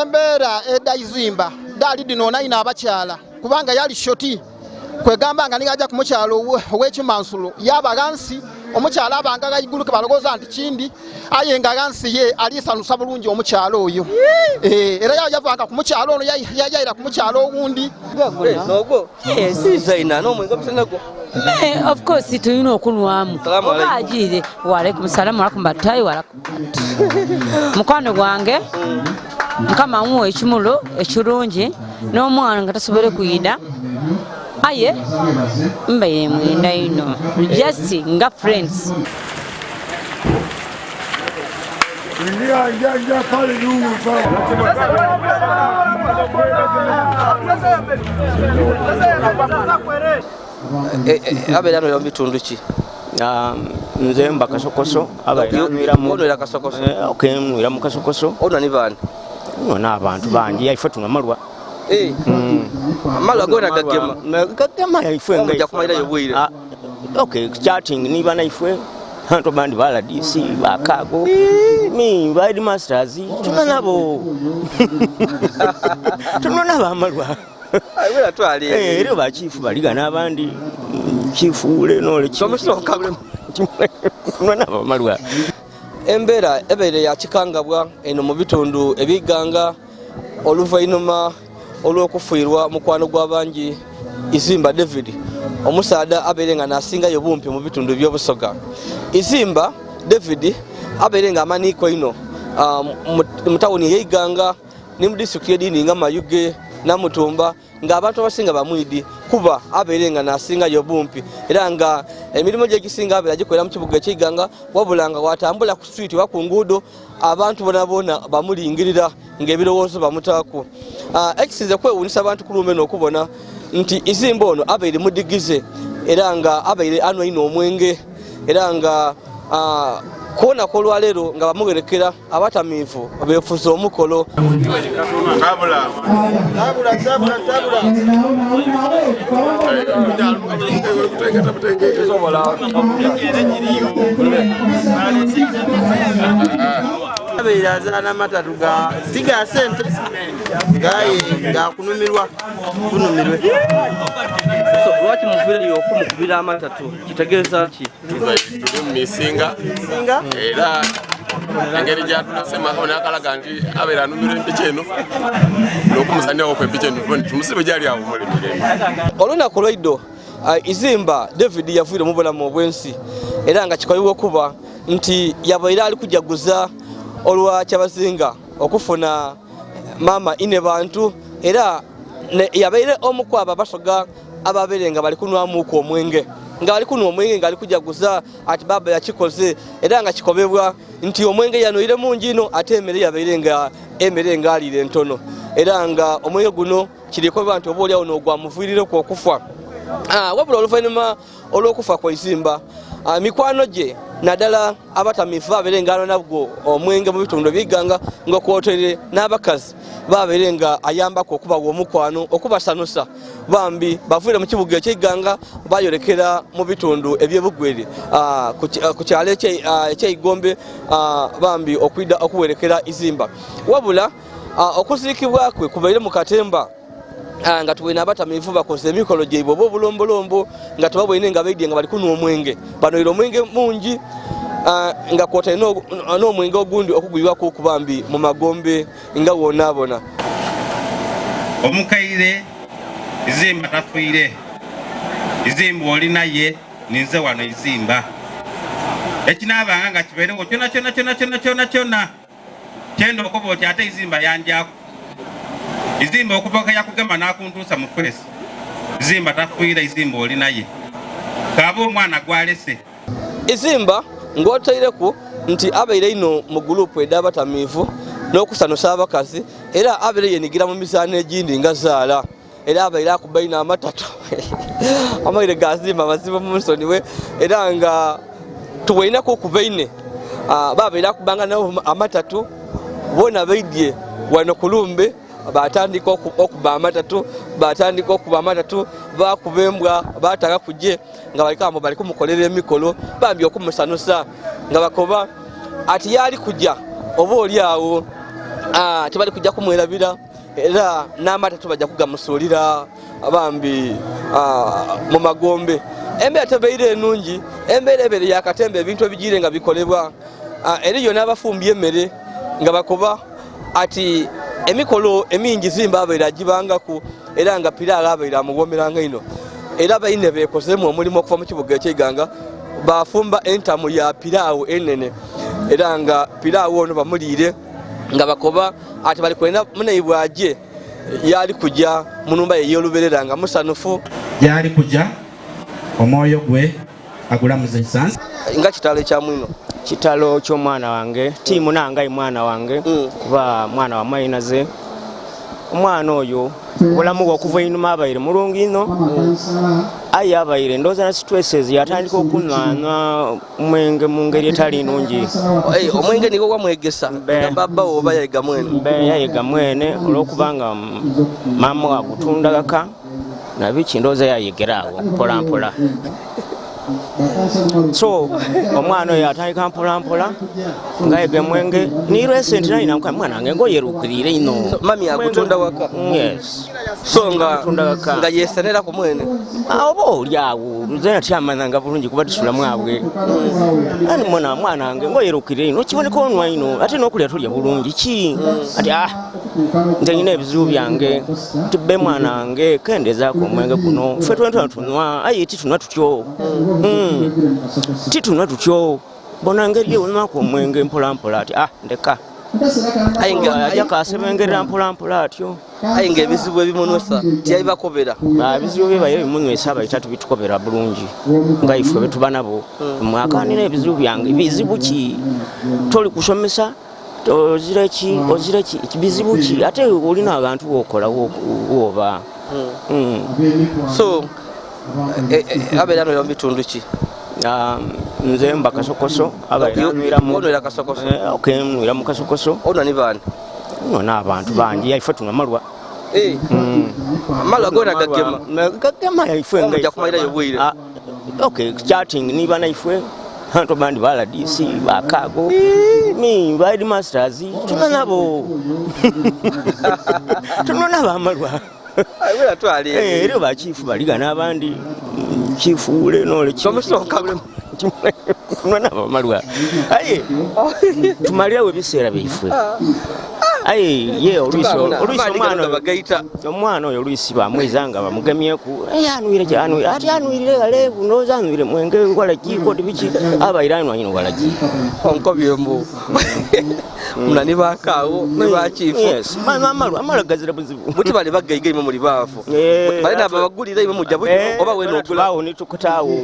Embeera edda izimba dali dinona ina abakyala kubanga yali shoti kwegamba nga nigaja ku mukyalo ow'ekimansulo yaba gansi omukyala abanga gayiguluke balogoza nti kindi aye nga gansi ye alisanusa bulungi omukyalo oyo era yavanga ku mukyalo ono yayira ku mukyalo owundi of course tulina okunwamu ajire waalaikum salamu alaikum batayi mukwano gwange mukama muwa ekimulo ekirungi n'omwana nga tasobole kuyida aye mbaire mwenda ino just nga friends abeera no bitundu ki nze mba kasokoso abaira kasokoso nwira mu kasokoso ono ni bani n'abantu bangi yaife tunamalwa malwa gona gagema yaife nga kumalirayo bwire chatting niba naifwe hanto bandi bala DC bakago mi ride masters tunanabo tunanabo amalwa ayibera twali ero ba chief baliga n'abandi chief ule nole chimusonka tunanabo amalwa embeera ebeere ya kikangabwa eno mu bitundu ebiganga oluvainuma olw'okufiirwa mukwano gw'abangi Izimba David omusaada abeere nga nasingayo bumpi mu bitundu by'obusoga. Izimba David abeere nga amaniko ino mu tawuni y'Iganga ne mu disitulikiti y'eddiini nga Mayuge Namutumba ng'abantu abasinga bamwidi kuba abeere nga nasingayo bumpi era nga emirimu gye gisinga abeera gikolera mu kibuga ky'Iganga wabula nga watambula ku street wa ku nguudo abantu bonabona bamulingirira ng'ebirowoozo bamutaako. Ekisize kwewuunyisa abantu ku lume n'okubona nti Izimba ono abeere mudigize era nga abeere anwa ino omwenge era nga kuona kolwalero nga bamuwerekera abatamivu beefuza omukolo. abeera azaana matatu ga tiga sente gaye nga kunumirwa kunumirwe lwaki muvireyo okumukubira amatatu kitegeeza ki? tuli mu misinga era engeri gyatunasemako nakalaga nti abeera anumirwa empiki eno n'okumusaniawo ku empiki eno tumusibe gyali awo mulemiremu. Olunaku lw'eddo Izimba David yaviire mu bulamu obw'ensi era nga kikolebwa okuba nti yabaire ali kujaguza olwa kyabazinga okufuna mama ine bantu era yabaire omu ku abo abasoga ababeere nga bali kunwamuuku omwenge nga bali kunwa omwenge nga ali kujaguza ati baba yakikoze era nga kikobebwa nti omwenge yanwire mungi ino ate emmere yabaire nga emmere nga aliire entono era nga omwenge guno kiriko bantu oba oliawo n'ogwamuviirireku okufa. Wabula oluvannyuma olw'okufa kwa Izimba mikwano gye naddala abatamivu babeere nga nabwo omwenge mu bitundu by'Iganga ng'okwotere n'abakazi babeere nga ayambako okubawa omukwano okubasanusa bambi bavuire mu kibuga eky'Iganga bayolekera mu bitundu eby'ebugweri ku kyalo eky'Igombe bambi okwida okuwerekera Izimba. Wabula okuziikibwa kwe kubaire mu Katemba nga tuwena abatamivu bakoze emikolo gyaibwe oba obulombolombo nga tubabwine nga baidye nga bali kunwa omwenge banoire omwenge mungi nga kwotaire n'omwenge ogundi okugwibwako okubambi mu magombe nga wonaabona. Omukaire Izimba tafiire, Izimba oli naye ninze wano Izimba ekinaabanga nga kibeerewo kyona kyenda okuba oti ate Izimba yanjako Izimba okuva yakugema n'akuntuusa mu fesi. Izimba tafiire, Izimba oli naye kaaba omwana gwalese. Izimba ng'otaireku nti abeire ino mu gurupu ed'abatamivu n'okusanusa abakazi era abeire yenigira mu misaano egindi nga zaala era abeire akuba ino amatatu amaire ga Zimba mazibu mu nsoni we era nga tuweinako okuba ine babeire akubanga nabo amatatu bona baidye wano kulumbe batandika okuba amatatu bakuba embwa bataka kuje nga balikamo bali kumukolera emikolo bambi okumusanusa nga bakoba ati yali kujja oba oli awo tebali kujja kumwerabira era n'amatatu bajja kugamusuulira bambi mu magombe. Embeera tebeire enungi, embeera ebere ya Katemba ebintu ebigire nga bikolebwa eriyo n'abafumbi emmere nga bakoba ati emikolo emingi Zimba abeera agibangaku era nga Piraalo abeera amuwomeranga ino era bayine beekozemu omulimu okuva mu kibuga eky'Iganga bafumba entamu ya Piraawo enene era nga Piraawo ono bamuliire nga bakoba ati bali kwenda munaibwaje yali kujja mu nnumba ye y'oluberera nga musanufu yali kujja omwoyo gwe agulamuza esansi nga kitalo ekya mwino kitalo ky'omwana wange tiimu nangayi mwana wange kuba mwana wa mayinaze omwana oyo obulamu bwe okuva einuma abaire mulungi ino aye abaire ndowooza na stresses yatandika okunywa omwenge mu ngeri etali nnungi. Omwenge nigwo gwamwegesa baba oba yayiga mwene yayiga mwene olw'okubanga maama wagutunda gaka nabiki ndowooza yayigeraawo mpola mpola. So omwana oyo atandika mpola mpola ngayiga mwenge ni recent nalina muka mwana wange ngoyerukirire ino mami agutunda waka. Yes. So nga yesenera ku mwene oba oli awo zena tyamanyanga bulungi kuba tusula mwabwe ani mwana wange ngoyerukirire ino kiboneka onwa ino ate n'okulya tulya bulungi ki ati nze nyina ebizibu byange tibbe mwana wange kendezaako omwenge guno ffe twentona tunwa aye titunwa tutyo titunwa tutyo bona ngeri ewonwako omwenge mpola mpola ati ndeka ajja kasebengerera mpola mpola atyo aye nga ebizibu ebimunusa tiyabibakobera ebizibu bye baye bimunywesa abayita tubitukobera bulungi nga ife betuba nabo mwakanira ebizibu byange bizibu ki toli kusomesa ozira ki bizibu ki ate olina abantu wokola woba so abeera no bitundu ki nze mba Kasokoso onwera Kasokoso nwira mu Kasokoso ono ni bani no n'abantu bangi yaife tuna malwa malwa gona gagema yaife nga kumairayo bwire chatting niba naifwe hanto bandi bala DC bakago mi badi masters tunanabo tunanabo amalwa wera twali ero ba chief baliga n'abandi chief ule nole chomusonka tunanabo amalwa aye tumalirawe biseera byifwe aye ye oluiso omwana oyo oluisi bamwezanga bamugemyeku anwire ati anwirire galevu noza anwire mwenge walagiko tibiki abairano anyino walagi onkobyembu munani bakawo ne bachifu yes amala gazira buzibu muti bali bagaiga imwe muri bafu bali naba bagulira imwe mujja buti oba we nogula bawo ni tukutawo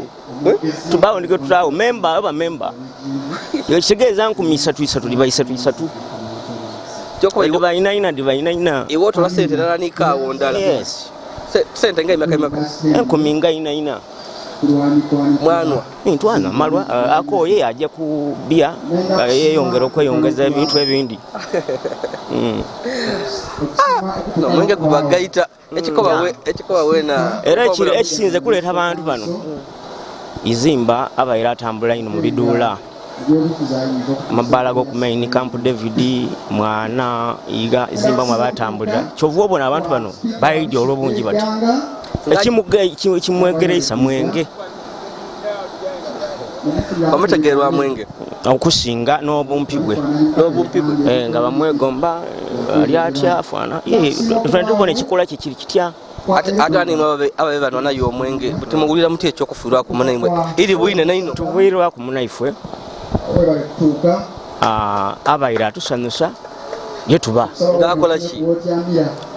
tubawo ndike tutawo member aba member yekigeza nkumisa tuisatu libaisatu divaina iwo tola sente nalanikaawo ndala yes sente nga imaka enkuminga ina mwanwa ntwana malwa akoye ajja kubya yeyongera okweyongeza ebintu ebindi omwenge gubagaita ekikoba wena era ekisinze kuleeta abantu bano Izimba abaira atambula ino mu biduula mabala go ku main camp David mwana iga Izimba mwabatambulira kyovu obona abantu bano bayidi olobungi bati ekimwegereisa mwenge bamutegerwa mwenge okusinga n'obumpigwe nga bamwegomba ali atya afana tubona ekikola kye kiri kitya ate ababe bano nayo omwenge temugulira muti ekyokufiirwa ku munaimwe iri bwine naino tuvuirwa ku munaifwe abaira atusanusa yetuba ngakola ki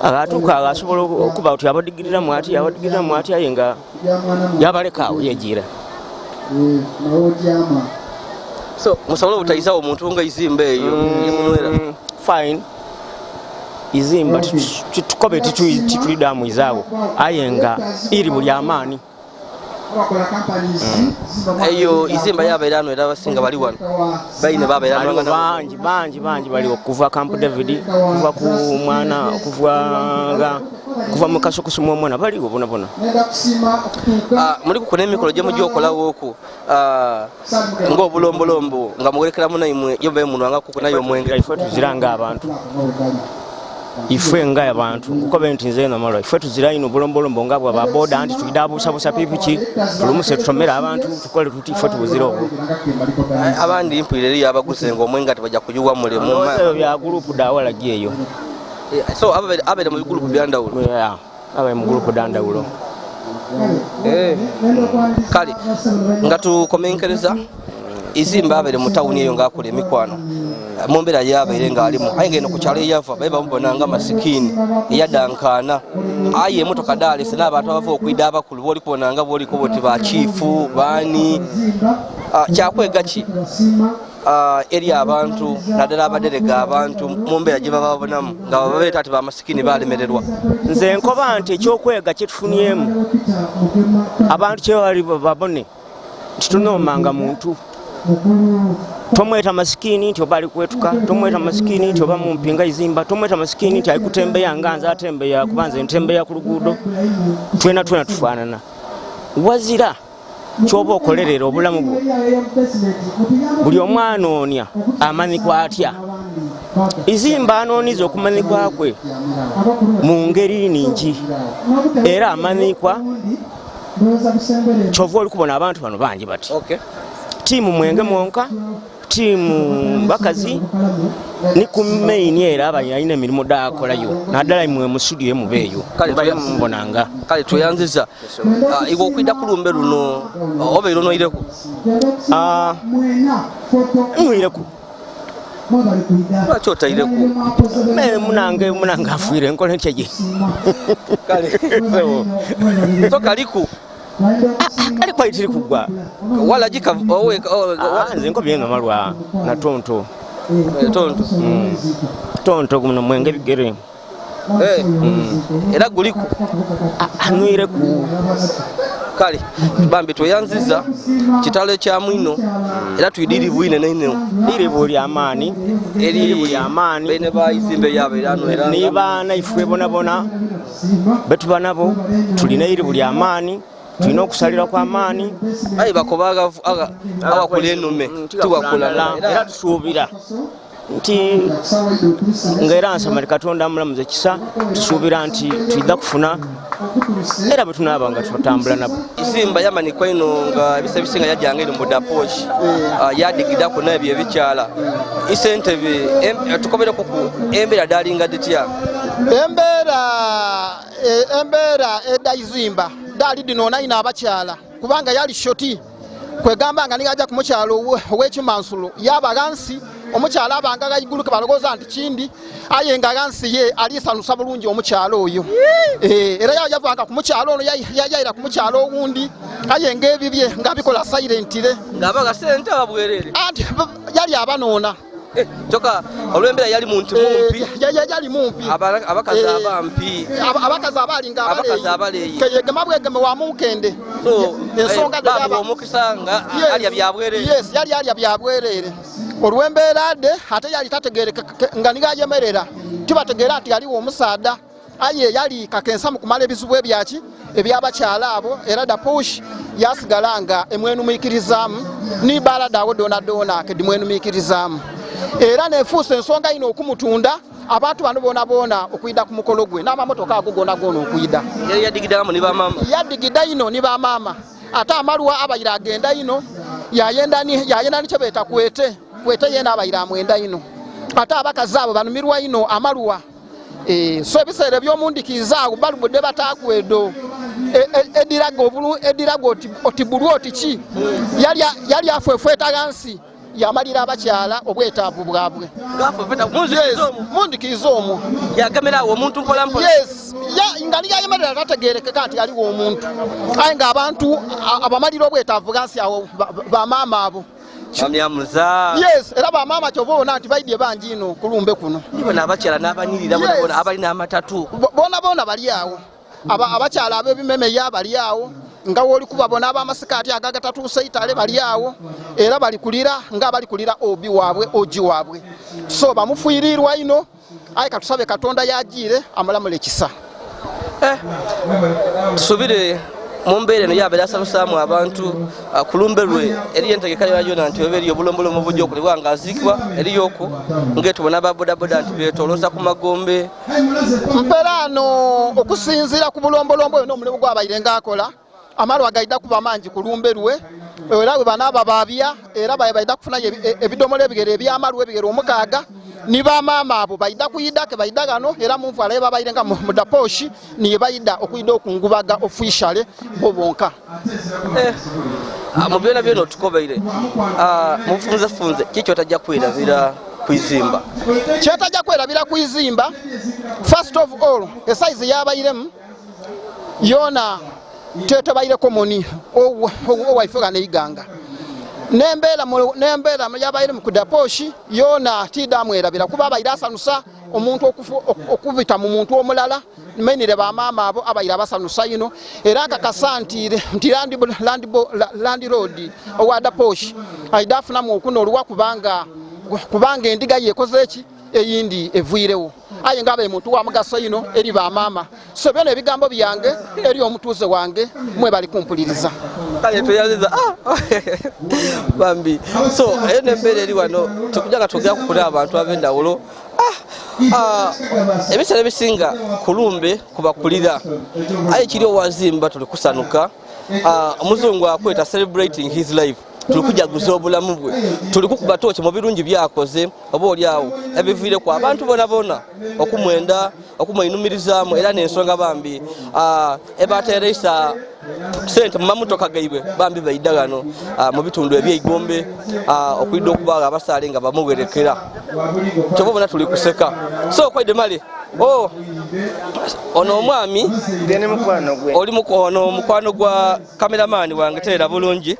agatuka agasobola okuba oti abadigirira mwati aye nga yabalekaawo yegira so musobola obutayisawo omuntu nga Izimba eyo yemunwera fine Izimba tukobe titulida mwizaawo aye nga iri buli amaani eyo Izimba yabaira ano era abasinga bali wano bayine babaira ano bangi bali okuva Camp David kuva ku mwana kuva mu Kasokoso mu mwana bali bona muri kukona emikolo gye mujja okolawo oku ng'obulombolombo nga muwerekeramu naimwe yobaye mundu wanga kukunayo omwenge ife tuziranga abantu ife nga abantu kuko benti nze na mara ife tuzira ino bulombolombo nga bwa baboda anti tuidabusa pipiki tulumuse tutomera abantu tukole tuti ife tuzira obwo abandi impireri yabagusenga omwenge ati bajja kuyuwa mule mu bya group dawala giyeyo so abere mu group byandawulo abaye mu group dandawulo kale nga tukomenkereza Izimba abere mu tawuni eyo ngakole emikwano mumbera yabaire nga alimu aye ngeno ku kyalo yava baye bamubona nga masikini eyadankana aye emotoka dalese n'abantu abava okwida abakulu boli kubona nga boli kuboti ba chifu bani kyakwega ki eri abantu naddala abaderega abantu mumbera gye bababonamu nga babeeta ati bamasikini balemererwa nze nkoba nti ekyokwega kyetufunyemu abantu kyebali babone titunomanga muntu tomweta masikini nti obali kwetuka tomweta masikini nti oba mumpinga Izimba tomweta masikini nti alikutembeya nganza atembeya kubanza ntembeya ku luguudo twena tufaanana wazira kyoba okolerera obulamu bwo buli omwana onya amanyikwa atya Izimba anooniza okumanyikwa kwe mu ngeri ningi era amanyikwa kyova oli kubona abantu bano bangi bati tiimu mwenge mwonka tiimu bakazi ni ku main era abayina emirimu dakolayo naddala imwe mu studio mubeeyo kale mbonanga kale tuyanziza iwe okwida ku lumbe luno obeiro noireko muireku lwaki otaireku munange afuire nkola ntyeje kale so kaliku kali kwaitiri kugwa wala jika nze nko byenga malwa na tonto kuno mwenge bigere era guliku anwire ku kale bambi toyanziza kitalo kya mwino era tuyidiri bwine nene iri buli amani bene ba Izimba yabaira ano era ni bana ifwe bona betu banabo tulina iri buli amani tulina okusalira kwa amaani ayi bakobaga abakula enume tubakulala era tusuubira nti ngaera nsamali Katonda amulamuze kisa tusuubira nti tuyida kufuna era bwe tunaaba nga tutambula nabo Izimba yamanikwa ino nga ebisa bisinga yajjanga ino mudaposhi yadigidako nabyo ebikyala isentebe tukobere kuku embeera dalinga ditya embeera edda Izimba dali dinona ina abakyala kubanga yali shoti kwegamba nga nigaja ku mukyalo ow'ekimansulu yaba gansi omukyala abanga gayiguluke balogoza nti kindi aye nga gansi ye alisanusa bulungi omukyalo oyo era yavanga ku mukyalo ono yayira ku mukyalo owundi aye ng'ebibye nga bikola silentire ng'abaga sente ababwerere anti yali abanona Choka olwembera yali muntu mumpi yali mumpi abakazi abampi abakazi abalinga abaleyi keyege mabwegeme wa mukende so ensonga baba omukisanga alya byabwerere yes yali alya byabwerere olwembera de ate yali tategereka nga nigayemerera tubategera ati yali omusaada aye yali kakensa mu kumala ebizibu ebyaki ebyabakyala abo era da push yasigalanga emwenumikirizamu ni balada awo dona kedimwenumikirizamu era nefuusa ensonga ino okumutunda abantu bano bona okuyida ku mukolo gwe n'amamotoka ago gona okuyida yadigida ino ni bamama ate amaluwa abayira agenda ino yayenda ni kyebeta kwete yena abayira amwenda ino ate abakazi abo banumirwa ino amaluwa so ebiseera by'omundikiza awo balubudde batagwedo edirago otibulwa otiki yali afwefweta gansi yamalira abakyala obwetaavu bwabwe mundikiza omwo yagemerawo omuntu mpolampola yes nga niyayemerera tategerekeka nti yaliwo omuntu aye nga abantu abamalira obwetaavu gansi awo bamaama abo yes era bamaama kyova obona nti baidye bangi ino kulumbe kuno ibona abakyala n'abanyirira bona abalina amatatu bona bali awo abakyala ab'ebimemeya bali awo nga woli kubabona ab'amasikati agagatatuuse itale bali awo era balikulira nga balikulira obi waabwe oji waabwe so bamufuyirirwa ino aye katusabe Katonda yajire amulamule ekisa tusubire mu mbeera eno yabeera asalusaamu abantu kulumbe lwe eriyo entegeka yona nti oba eriyo bulombolombo bujja okulibwa nga aziikibwa eriyoko ngetubona babodaboda nti beetolooza ku magombe mperano okusinziira ku bulombolombo oyo n'omulimu gwabaire ng'akola amalwa gaida kuba mangi kulumbe lwe era bwe banaaba baabya era baida kufunayo ebidomola ebigere ebyamalwa ebigere omukaaga ni bamaama abo baida kuyida ke baida gano era mu nfala babaire nga mudaposhi ni baida okuyida okungubaga officially bo bonka mu byona byona otukobeire mufunze kikyo tajja kwerabira kwizimba kyetajja kwerabira kwizimba first of all esize yabairemu yona tetebaire komoni owaifuga neiganga nembera yabaire mu kudaposhi yona tidamu erabira kuba abaire asanusa omuntu okubita mu muntu omulala menire bamaama abo abaire abasanusa ino era akakasantire nti land road owadaposhi aidafunamu okunolwa kubanga endiga yekoze eki eyindi evuirewo aye ngabe muntu wa mugaso ino eri bamaama so byona ebigambo byange eri omutuuze wange mwe bali kumpuliriza kale tuyaziza bambi so eyo nembere eri wano tukujaga tugera kukula abantu ab'endawulo ebiseera ebisinga kulumbe kubakulira aye kiri owazimba tuli kusanuka omuzungu akweta celebrating his life tuli kujaguza obulamu bwe tuli kukuba tooki mu birungi byakoze oba oli awo ebiviire ku abantu bona okumwenda okumwinumirizamu era n'ensonga bambi ebatereisa sente mu mamotoka gaibwe bambi baida gano mu bitundu eby'eigombe okwidde okubaga abasaale nga bamuwerekera kyova bona tuli kuseka so kwaide male ono omwami oli mukwano gwa kameramani wange teera bulungi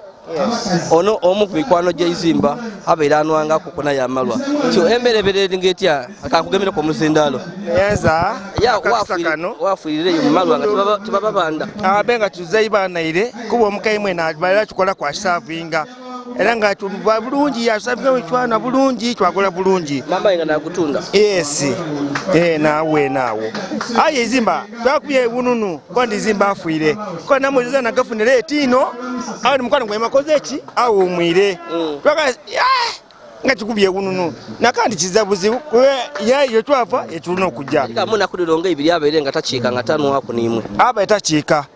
ono omu ku mikwano gya Izimba abeera anwangako kona yamalwa kyo emberebere ngetya akakugemera ku muzindaalo yaza kakisakano wafuirireyo mu malwa nga tebababanda abenga tuzaibanire kuba omukaimwe nabalira kikola kwa savinga era nga tuba bulungi yasavinga wechwana bulungi twakola bulungi mama inga nakutunda yes nawe nawo aye Izimba twakubye bununu kondi Izimba afuire ko namuliza nagafunire etino awo mukwana gwe makoze eki awo mwire twaka nga kikubye bununu nakandi kizabuzi yayo twafa etuluna okujja kamuna kulironga ibiri abaire nga tachiika nga tanu wako nimwe aba tachiika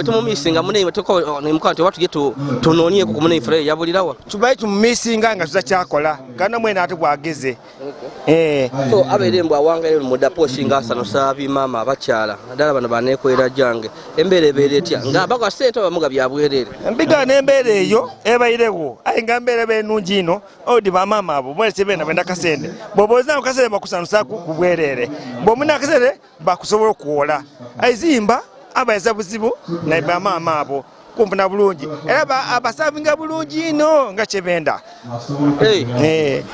tumumisinga mune imetoko nimukante watu yetu tunonye ku mune ifre yabulirawa tubaye tumumisinga nga tuza kyakola kana mwene ate bwageze so aberembo awanga mu daposhi nga sano sabi mama abakyala ndala bano banekwera jange embere beretya nga bako sente bamuga byabwerere mbiga nembere eyo ebairewo ainga mbere benungi ino odi ba mama abo mwese bena benda kasende boboza kasende bakusanusa ku bwerere bomuna kasende bakusobola kuola Izimba abaeza buzibu na bamaama abo kumvuna bulungi era abasavinga bulungi ino nga kyebenda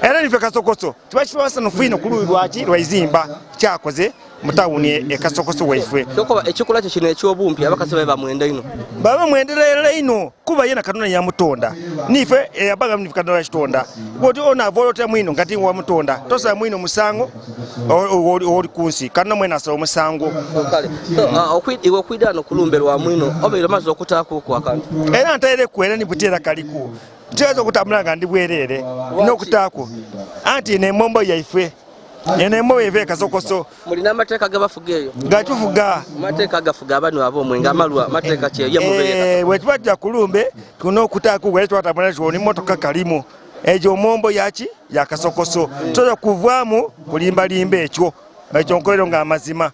era nife kasokoso tibakibasa nofino kululwaki lwa Izimba kyakoze mutawuni ekasokoso waife tokoba ekikola kye kino ekyobumpi abakazi babe bamwenda ino baba mwenderera ino kuba yena Katonda ya mutonda nife abaga nife Katonda ya kitonda boti ona volota mwino ngati wa mutonda tosa mwino musango oli kunsi kana mwena asa omusango kale iwe kwidano kulumbe lwa mwino obeera mazo okutako ku akantu era ntaire kwera ni butera kaliku ntezo kutambula nga ndi bwerere n'okutako anti ne mombo yaife ene mo eve kasokoso mulina amateeka gabafugeyo gachufuga amateeka gafuga abantu abo mwenga amalwa amateeka kye ya mubeye wetubajja kulumbe kuno kutako wale twatamala joni motoka kalimu ejo mombo yachi yakasokoso toza kuvaamu kulimba limbe ekyo ekyo nkolero nga amazima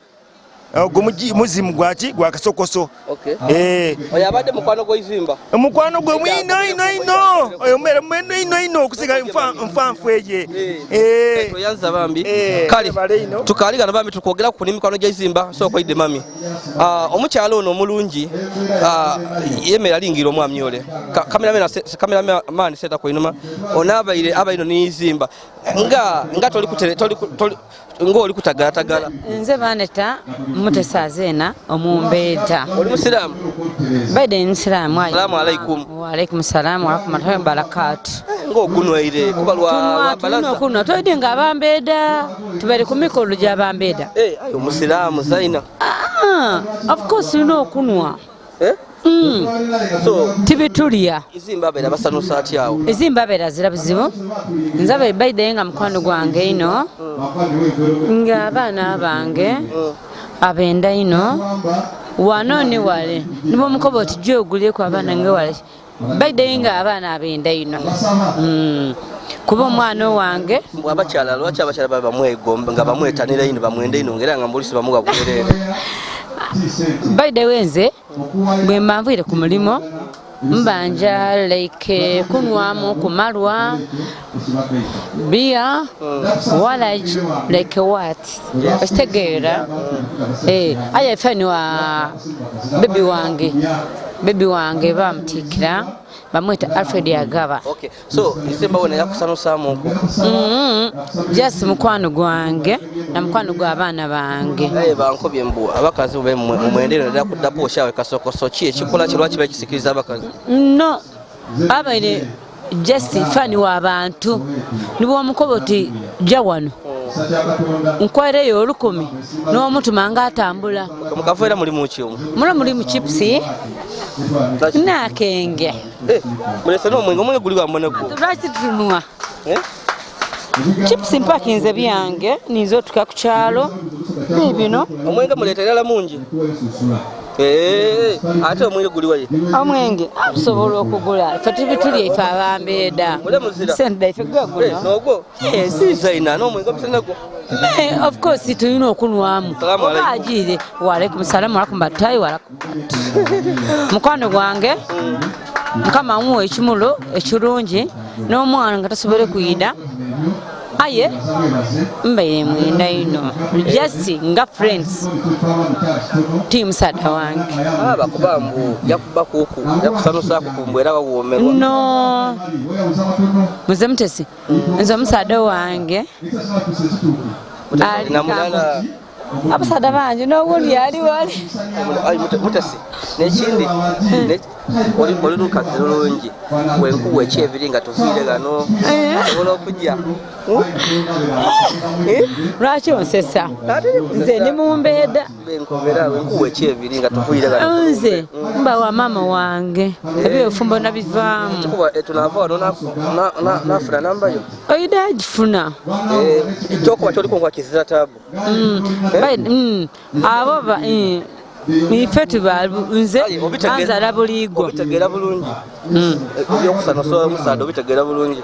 muzimu gwaki gwa kasokoso oyo abadde mukwano gwa Izimba mukwano gwe mwino oyo mmere ino okusiga nfanfu eye toyanza bambi kale tukaligana bambi tukwogera ku mikwano gya Izimba so kwaide mami omukyalo ono omulungi yemera lingira omwami ole kameramani seta koinuma onabaire abaino ni Izimba nga ng'oli kutagalatagala. Nze baneta Mutesazena Omumbeta. Oli musiraamu? Baide nsiraamu. Salaamu alaikum. Wa alaikum salaam wa rahmatullahi wa barakatuh. Ng'okunwaire kuba lwa balaza. Tunwa toide nga Abambeda tubali ku mikolo gya Abambeda. Ayo musiraamu Zaina. Of course you know kunwa. So tibitulia Izimba abera basanusa atyawo. Izimba abera zirabuzibu nzabe baide nga mukwano gwange ino nga abaana abange abenda ino wano ni wale nibo mukoboti jogulye kwa abaana nge wale baide nga abaana abenda ino kuba omwana wange abakyala lwaki abakyala bamwegomba nga bamwetanira ino bamwende ino ngera nga mbulisi bamuga kuberere. Baide wenze bwe mbanvire ku mulimo mbanja like kunwamu kumalwa bia wala like what estegera aya fani wa baby wange bamutikira bamwita Alfred Yagaba. Okay, so Izimba wona yakusanusa muko just mukwano gwange na mukwano gwa abaana bange bankobye mbu abakazi be mumwendero nda kudapo shawe kasokoso ki ekikola kirwa kiba kisikiriza abakazi no abaine just fani wa abantu nibo omukoboti jawano nkwareyo olukumi n'omuntu manga atambula mukafera muri mu kiyo muri mu chipsi na kenge mulese no mwengo guli wa mbona ko lwaki tunwa chips mpakinze byange nizo tuka ku kyalo bibino omwenge muleterera mungi ate omwenge guli waye omwenge asobola okugula fati bituli ifa Abambeda senda ife gagula nogo Zaina no omwenge bisenago of course tuyina okunwamu ajire wa alaikum salaam wa rahmatullahi wa barakatuh mukwano gwange nkama muwe ekimulo ekirungi n'omwana nga tasobole kuyida aye mbaye mwenda ino just nga friends team sada wange bakubambu yakuba kuku yakusanusa kukumbwera bawomerwa no muze mutesi nzo musada wange namulala abasada banje n'obundi yali wali mutesi nekindi oli lukazi lulungi wenkuwa ekyebiri nga tufiire gano osobola okujja lwaki onsesa nze ndi Mumbeda benkobera wenkuwa ekyebiri nga tufiire gano nze mba wa mama wange ebyefumbo nabivaamu tunava wano nafuna nambayo oyida agifuna ekyokuba kyoliko nga kizira taabu abo ife tubalunze anzala buligo obitegera bulungi ebyokusanusa omusada obitegera bulungi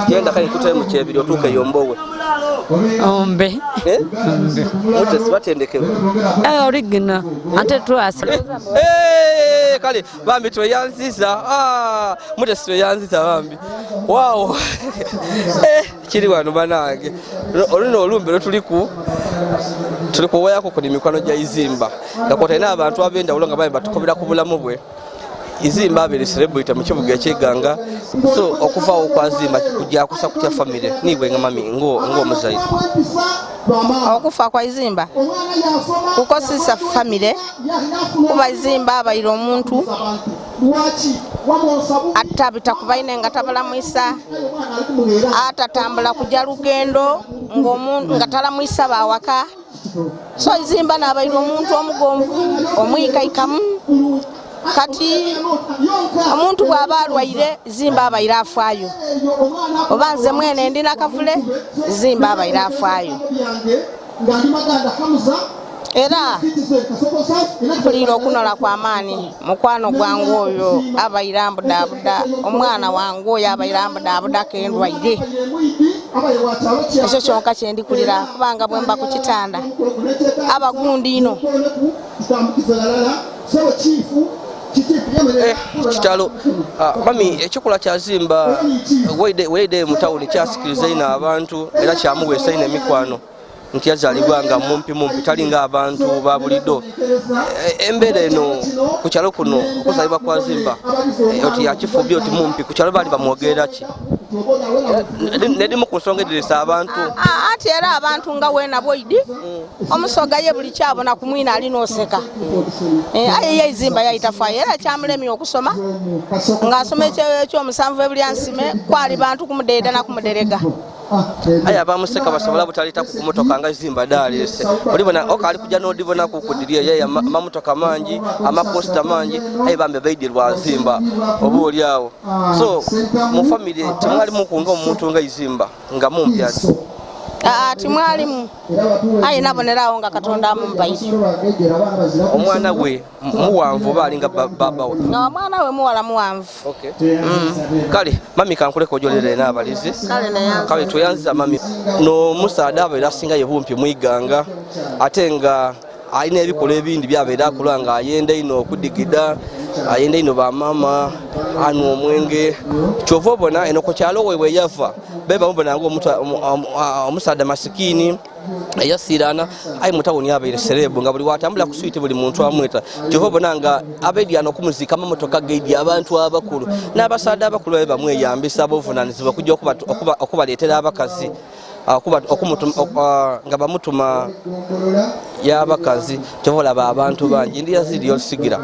genda kale kutaye mu kyebiri otuuke yombowe ombe mutesi batendekewe origina ate twasa kale bambi tweyanziza mutesi tweyanziza bambi wow kiri wano banange olino olumbe tuliku wayako kuni mikwano gya Izimba ngakota ina abantu abendawulo nga bayimba tukobera ku bulamu bwe Izimba abiri celebrity mu kibuga ekyeganga so okuvaawo kwa Zimba kujja kusa kutya family nibwe nga mami ngo omuzaire okufa kwa Izimba kukosisa family kuba Izimba abayira omuntu atabita kubaine nga tabalamwisa atatambula kujja lugendo ng'omuntu nga talamwisa bawaka so Izimba n'abayira omuntu omugonvu omwikaikamu kati omuntu bw'aba alwaire Izimba abayira afaayo oba nze mwene ndi nakavule Izimba abayira afaayo era kulira okunola kwa maani mukwano gwange oyo abayira mbudabuda omwana wange oyo abayira mbudabuda kendwaire ekyo kyonka kyendi kulira kubanga bwe mba ku kitanda abagundi ino kitalo mami ekikola kya Zimba weide mu tawuni kyasikiriza ino abantu era kyamuweesa ino emikwano nti yazalibwanga mumpi talinga abantu babulido embeera eno ku kyalo kuno okuzalibwa kwa Zimba oti yakifubye oti mumpi ku kyalo bali bamwogerera ki nedimu ku nsonga edirisa abantu ati era abantu nga wena bwoidi omusoga ye buli kyabona ku mwina alina oseka aye ye izimba yayitafayo era kyamulemye okusoma ng'asoma ekyomusanvu ebulyansime kwali bantu kumudeeda nakumuderega aye abamuseka basobola butalita ku motoka nga izimba dalese olibona okali kujja n'odibona ku kudiria ye amamotoka mangi amaposta mangi aye bambe baidirwa zimba oba oliawo so mu family timwali mukunga omuntu nga izimba nga mumpyazi timwalimu aye nabonerawo nga katonda amumbaire omwana we muwanvu oba alinga baba we omwana we muwala muwanvu kale mami kankuleka ojolere n'abalizi kale tweyanziza mami n'omusaada abeera asinga ye bumpi mwiganga ate nga alina ebikola ebindi byabeera akola nga ayenda ino okudigida ayenda ino bamama anu omwenge kyova obona eno ku kyalo we yava beba mubona nga omusaada masikini eyasirana ayi mutawoni abeere serebu nga buli watambula ku switi buli muntu amweta kyova obona nga abeedyana okumuzika amamotoka geedi abantu abakulu n'abasaada abakulu babe bamweyambisa abovunanyizibwa kujja okubaleetera abakazi nga bamutuma y'abakazi kyova olaba abantu bangi ndi Yazid Yolisigira